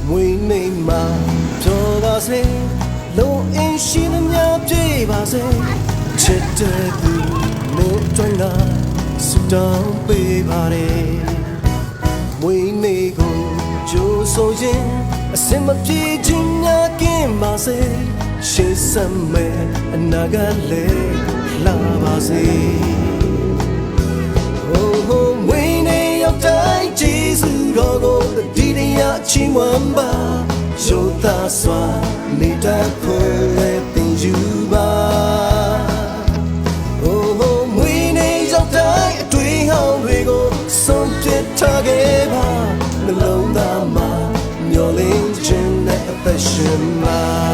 မွေးနေ့မှာပြောပါစေလုံအင်းရှိသမျှပြေပါစေချစ်တဲ့သူမင်းတို့ကစွတောင်းပေးပါတယ်မွေးနေ့ကိုကြိုးဆိုရင်အစင်မပြေခြင်းများကင်းပါစေရှေ့ဆက်မဲ့အနာဂတ်လေးလာပါစေမွေးနေ့ရောက်တိုင်းကျေးဇူးတော်ကိုဒီတရားချီးမွမ်းပါရိုးသားစွာနေတတ်ဖို့လည်းသင်ယူပါမွေးနေ့ရောက်တိုင်းအတွေ့အဟောင်းတွေကိုဆုံးဖြတ်ထားခဲ့ပါနှလုံးသားမှာမျောလင်းခြင်းနဲ့အသက်ရှင်ပါ